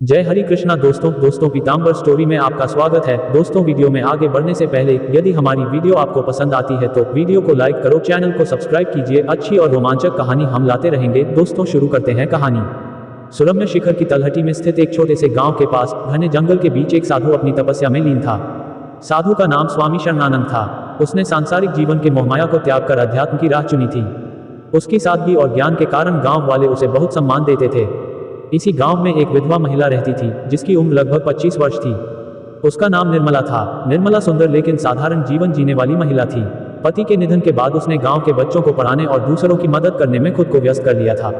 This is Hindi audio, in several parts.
जय हरि कृष्णा दोस्तों पीताम्बर स्टोरी में आपका स्वागत है। दोस्तों वीडियो में आगे बढ़ने से पहले यदि हमारी वीडियो आपको पसंद आती है तो वीडियो को लाइक करो, चैनल को सब्सक्राइब कीजिए। अच्छी और रोमांचक कहानी हम लाते रहेंगे। दोस्तों शुरू करते हैं कहानी। सुरम्य शिखर की तलहटी में स्थित एक छोटे से गांव के पास घने जंगल के बीच एक साधु अपनी तपस्या में लीन था। साधु का नाम स्वामी शरणानंद था। उसने सांसारिक जीवन के मोहमाया को त्याग कर अध्यात्म की राह चुनी थी। उसकी सादगी और ज्ञान के कारण गांव वाले उसे बहुत सम्मान देते थे। इसी गांव में एक विधवा महिला रहती थी जिसकी उम्र लगभग 25 वर्ष थी। उसका नाम निर्मला था। निर्मला सुंदर लेकिन साधारण जीवन जीने वाली महिला थी। पति के निधन के बाद उसने गांव के बच्चों को पढ़ाने और दूसरों की मदद करने में खुद को व्यस्त कर लिया था।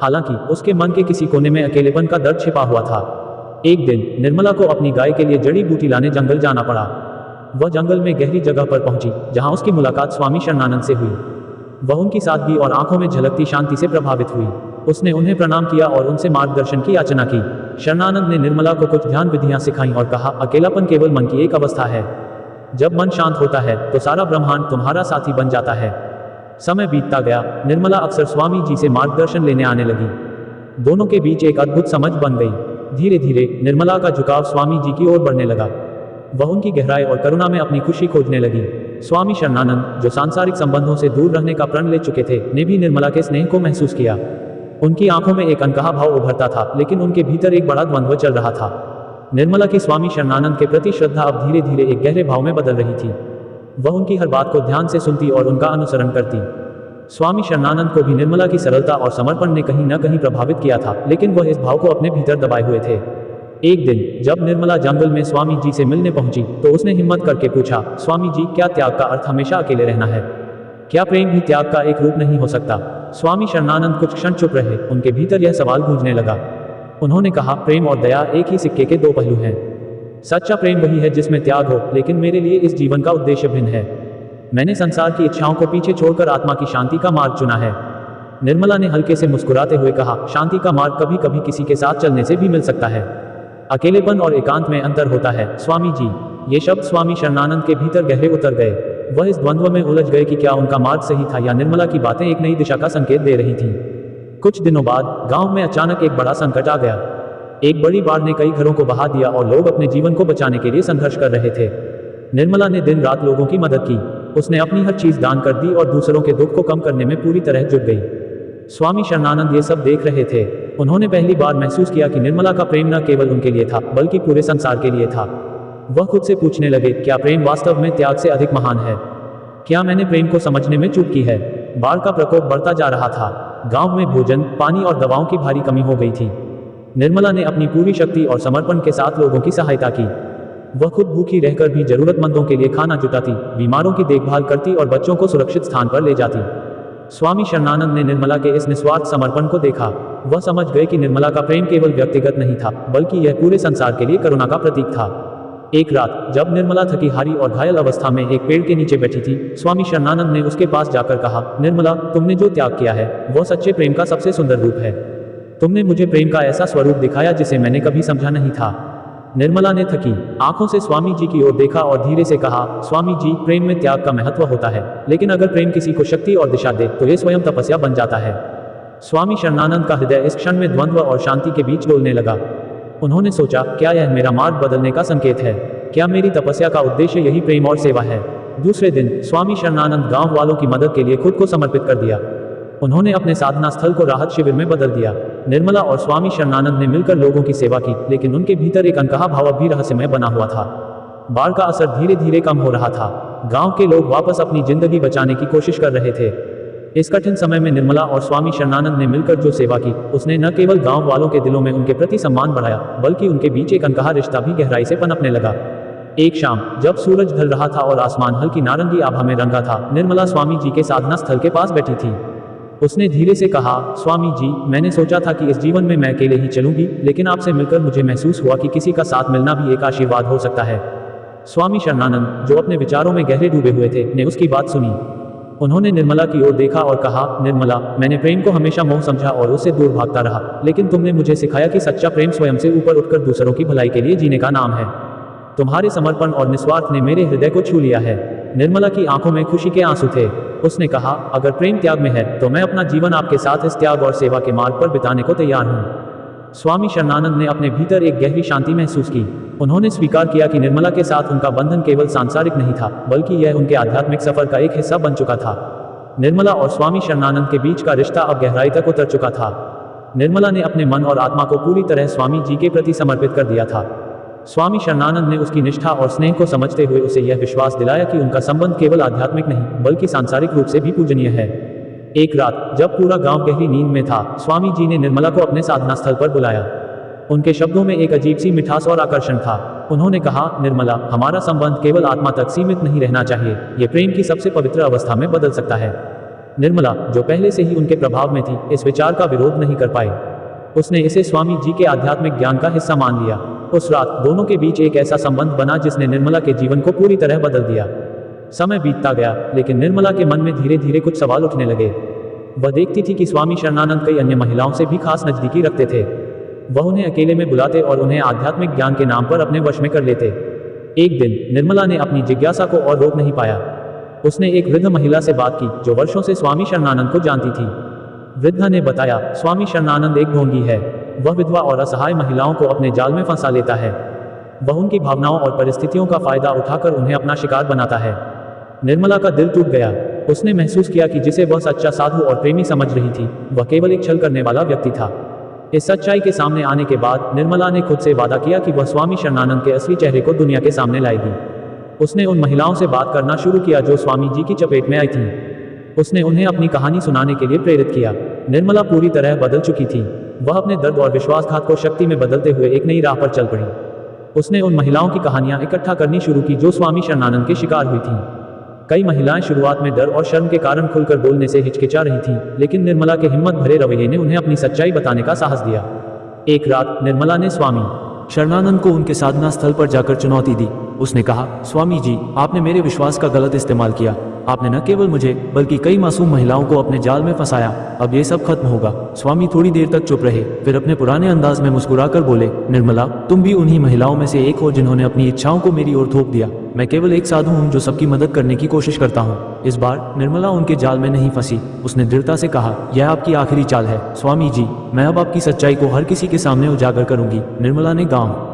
हालांकि उसके मन के किसी कोने में अकेलेपन का दर्द छिपा हुआ था। एक दिन निर्मला को अपनी गाय के लिए जड़ी बूटी लाने जंगल जाना पड़ा। वह जंगल में गहरी जगह पर पहुंची जहां उसकी मुलाकात स्वामी शरणानंद से हुई। वह उनकी सादगी और आंखों में झलकती शांति से प्रभावित हुई। उसने उन्हें प्रणाम किया और उनसे मार्गदर्शन की याचना की। शरणानंद ने निर्मला को कुछ ध्यान विधियां सिखाईं और कहा, अकेलापन केवल मन की एक अवस्था है। जब मन शांत होता है तो सारा ब्रह्मांड तुम्हारा साथी बन जाता है। समय बीतता गया। निर्मला अक्सर स्वामी जी से मार्गदर्शन लेने आने लगी। दोनों के बीच एक अद्भुत समझ बन गई। धीरे धीरे निर्मला का झुकाव स्वामी जी की ओर बढ़ने लगा। वह उनकी गहराई और करुणा में अपनी खुशी खोजने लगी। स्वामी शरणानंद, जो सांसारिक संबंधों से दूर रहने का प्रण ले चुके थे, ने भी निर्मला के स्नेह को महसूस किया। उनकी आंखों में एक अनकहा भाव उभरता था, लेकिन उनके भीतर एक बड़ा द्वंद्व चल रहा था। निर्मला की स्वामी शरणानंद के प्रति श्रद्धा अब धीरे धीरे एक गहरे भाव में बदल रही थी। वह उनकी हर बात को ध्यान से सुनती और उनका अनुसरण करती। स्वामी शरणानंद को भी निर्मला की सरलता और समर्पण ने कहीं न कहीं प्रभावित किया था, लेकिन वह इस भाव को अपने भीतर दबाए हुए थे। एक दिन जब निर्मला जंगल में स्वामी जी से मिलने पहुंची तो उसने हिम्मत करके पूछा, स्वामी जी, क्या त्याग का अर्थ हमेशा अकेले रहना है? क्या प्रेम भी त्याग का एक रूप नहीं हो सकता? स्वामी शरणानंद कुछ क्षण चुप रहे। उनके भीतर यह सवाल गूंजने लगा। उन्होंने कहा, प्रेम और दया एक ही सिक्के के दो पहलू हैं। सच्चा प्रेम वही है जिसमें त्याग हो, लेकिन मेरे लिए इस जीवन का उद्देश्य भिन्न है। मैंने संसार की इच्छाओं को पीछे छोड़कर आत्मा की शांति का मार्ग चुना है। निर्मला ने हल्के से मुस्कुराते हुए कहा, शांति का मार्ग कभी कभी किसी के साथ चलने से भी मिल सकता है। अकेलेपन और एकांत में अंतर होता है स्वामी जी। ये शब्द स्वामी शरणानंद के भीतर गहरे उतर गए। वह इस द्वंद्व में उलझ गए कि क्या उनका मार्ग सही था या निर्मला की बातें एक नई दिशा का संकेत दे रही थीं। कुछ दिनों बाद गांव में अचानक एक बड़ा संकट आ गया। एक बड़ी बाढ़ ने कई घरों को बहा दिया और लोग अपने जीवन को बचाने के लिए संघर्ष कर रहे थे। निर्मला ने दिन रात लोगों की मदद की। उसने अपनी हर चीज दान कर दी और दूसरों के दुख को कम करने में पूरी तरह जुट गई। स्वामी शरणानंद ये सब देख रहे थे। उन्होंने पहली बार महसूस किया कि निर्मला का प्रेम न केवल उनके लिए था, बल्कि पूरे संसार के लिए था। वह खुद से पूछने लगे, क्या प्रेम वास्तव में त्याग से अधिक महान है? क्या मैंने प्रेम को समझने में चूक की है? बाढ़ का प्रकोप बढ़ता जा रहा था। गांव में भोजन, पानी और दवाओं की भारी कमी हो गई थी। निर्मला ने अपनी पूरी शक्ति और समर्पण के साथ लोगों की सहायता की। वह खुद भूखी रहकर भी जरूरतमंदों के लिए खाना जुटाती, बीमारों की देखभाल करती और बच्चों को सुरक्षित स्थान पर ले जाती। स्वामी शरणानंद ने निर्मला के इस निस्वार्थ समर्पण को देखा। वह समझ गए कि निर्मला का प्रेम केवल व्यक्तिगत नहीं था, बल्कि यह पूरे संसार के लिए करुणा का प्रतीक था। एक रात जब निर्मला थकी हारी और घायल अवस्था में एक पेड़ के नीचे बैठी थी, स्वामी शरणानंद ने उसके पास जाकर कहा, निर्मला, तुमने जो त्याग किया है वह सच्चे प्रेम का सबसे सुंदर रूप है। तुमने मुझे प्रेम का ऐसा स्वरूप दिखाया जिसे मैंने कभी समझा नहीं था। निर्मला ने थकी आंखों से स्वामी जी की ओर देखा और धीरे से कहा, स्वामी जी, प्रेम में त्याग का महत्व होता है, लेकिन अगर प्रेम किसी को शक्ति और दिशा दे तो यह स्वयं तपस्या बन जाता है। स्वामी शरणानंद का हृदय इस क्षण में द्वंद्व और शांति के बीच डोलने लगा। उन्होंने सोचा, क्या यह मेरा मार्ग बदलने का संकेत है? क्या मेरी तपस्या का उद्देश्य यही प्रेम और सेवा है? दूसरे दिन स्वामी शरणानंद गांव वालों की मदद के लिए खुद को समर्पित कर दिया। उन्होंने अपने साधना स्थल को राहत शिविर में बदल दिया। निर्मला और स्वामी शरणानंद ने मिलकर लोगों की सेवा की, लेकिन उनके भीतर एक अनकहा भाव भी रहस्यमय बना हुआ था। बाढ़ का असर धीरे धीरे कम हो रहा था। गांव के लोग वापस अपनी जिंदगी बचाने की कोशिश कर रहे थे। इस कठिन समय में निर्मला और स्वामी शरणानंद ने मिलकर जो सेवा की, उसने न केवल गांव वालों के दिलों में उनके प्रति सम्मान बढ़ाया, बल्कि उनके बीच एक अनकहा रिश्ता भी गहराई से पनपने लगा। एक शाम जब सूरज ढल रहा था और आसमान हल्की नारंगी आभा में रंगा था, निर्मला स्वामी जी के साधना स्थल के पास बैठी थी। उसने धीरे से कहा, स्वामी जी, मैंने सोचा था कि इस जीवन में मैं अकेले ही चलूंगी, लेकिन आपसे मिलकर मुझे महसूस हुआ कि किसी का साथ मिलना भी एक आशीर्वाद हो सकता है। स्वामी शरणानंद, जो अपने विचारों में गहरे डूबे हुए थे, ने उसकी बात सुनी। उन्होंने निर्मला की ओर देखा और कहा, निर्मला, मैंने प्रेम को हमेशा मोह समझा और उससे दूर भागता रहा, लेकिन तुमने मुझे सिखाया कि सच्चा प्रेम स्वयं से ऊपर उठकर दूसरों की भलाई के लिए जीने का नाम है। तुम्हारे समर्पण और निस्वार्थ ने मेरे हृदय को छू लिया है। निर्मला की आंखों में खुशी के आंसू थे। उसने कहा, अगर प्रेम त्याग में है तो मैं अपना जीवन आपके साथ इस त्याग और सेवा के मार्ग पर बिताने को तैयार हूँ। स्वामी शरणानंद ने अपने भीतर एक गहरी शांति महसूस की। उन्होंने स्वीकार किया कि निर्मला के साथ उनका बंधन केवल सांसारिक नहीं था, बल्कि यह उनके आध्यात्मिक सफर का एक हिस्सा बन चुका था। निर्मला और स्वामी शरणानंद के बीच का रिश्ता अब गहराई तक उतर चुका था। निर्मला ने अपने मन और आत्मा को पूरी तरह स्वामी जी के प्रति समर्पित कर दिया था। स्वामी शरणानंद ने उसकी निष्ठा और स्नेह को समझते हुए उसे यह विश्वास दिलाया कि उनका संबंध केवल आध्यात्मिक नहीं, बल्कि सांसारिक रूप से भी पूजनीय है। एक रात जब पूरा गांव गहरी नींद में था, स्वामी जी ने निर्मला को अपने साधना स्थल पर बुलाया। उनके शब्दों में एक अजीब सी मिठास और आकर्षण था। उन्होंने कहा, निर्मला, हमारा संबंध केवल आत्मा तक सीमित नहीं रहना चाहिए, यह प्रेम की सबसे पवित्र अवस्था में बदल सकता है। निर्मला, जो पहले से ही उनके प्रभाव में थी, इस विचार का विरोध नहीं कर पाई। उसने इसे स्वामी जी के आध्यात्मिक ज्ञान का हिस्सा मान लिया। उस रात दोनों के बीच एक ऐसा संबंध बना जिसने निर्मला के जीवन को पूरी तरह बदल दिया। समय बीतता गया, लेकिन निर्मला के मन में धीरे धीरे कुछ सवाल उठने लगे। वह देखती थी कि स्वामी शरणानंद कई अन्य महिलाओं से भी खास नजदीकी रखते थे। वह उन्हें अकेले में बुलाते और उन्हें आध्यात्मिक ज्ञान के नाम पर अपने वश में कर लेते। एक दिन निर्मला ने अपनी जिज्ञासा को और रोक नहीं पाया। उसने एक वृद्ध महिला से बात की जो वर्षों से स्वामी शरणानंद को जानती थी। वृद्धा ने बताया, स्वामी शरणानंद एक ढोंगी है। वह विधवा और असहाय महिलाओं को अपने जाल में फंसा लेता है। वह उनकी भावनाओं और परिस्थितियों का फायदा उठाकर उन्हें अपना शिकार बनाता है। निर्मला का दिल टूट गया। उसने महसूस किया कि जिसे वह सच्चा साधु और प्रेमी समझ रही थी, वह केवल एक छल करने वाला व्यक्ति था। इस सच्चाई के सामने आने के बाद निर्मला ने खुद से वादा किया कि वह स्वामी शरणानंद के असली चेहरे को दुनिया के सामने लाएगी। उसने उन महिलाओं से बात करना शुरू किया जो स्वामी जी की चपेट में आई थीं। उसने उन्हें अपनी कहानी सुनाने के लिए प्रेरित किया। निर्मला पूरी तरह बदल चुकी थी। वह अपने दर्द और विश्वासघात को शक्ति में बदलते हुए एक नई राह पर चल पड़ी। उसने उन महिलाओं की कहानियां इकट्ठा करनी शुरू की जो स्वामी शरणानंद के शिकार हुई थीं। कई महिलाएं शुरुआत में डर और शर्म के कारण खुलकर बोलने से हिचकिचा रही थीं, लेकिन निर्मला के हिम्मत भरे रवैये ने उन्हें अपनी सच्चाई बताने का साहस दिया। एक रात निर्मला ने स्वामी शरणानंद को उनके साधना स्थल पर जाकर चुनौती दी। उसने कहा, स्वामी जी, आपने मेरे विश्वास का गलत इस्तेमाल किया। आपने न केवल मुझे बल्कि कई मासूम महिलाओं को अपने जाल में फंसाया। अब ये सब खत्म होगा। स्वामी थोड़ी देर तक चुप रहे, फिर अपने पुराने अंदाज में मुस्कुराकर बोले, निर्मला, तुम भी उन्हीं महिलाओं में से एक हो जिन्होंने अपनी इच्छाओं को मेरी ओर थोप दिया। मैं केवल एक साधु हूँ जो सबकी मदद करने की कोशिश करता हूँ। इस बार निर्मला उनके जाल में नहीं फंसी। उसने दृढ़ता से कहा, यह आपकी आखिरी चाल है स्वामी जी। मैं अब आपकी सच्चाई को हर किसी के सामने उजागर करूंगी। निर्मला ने गांव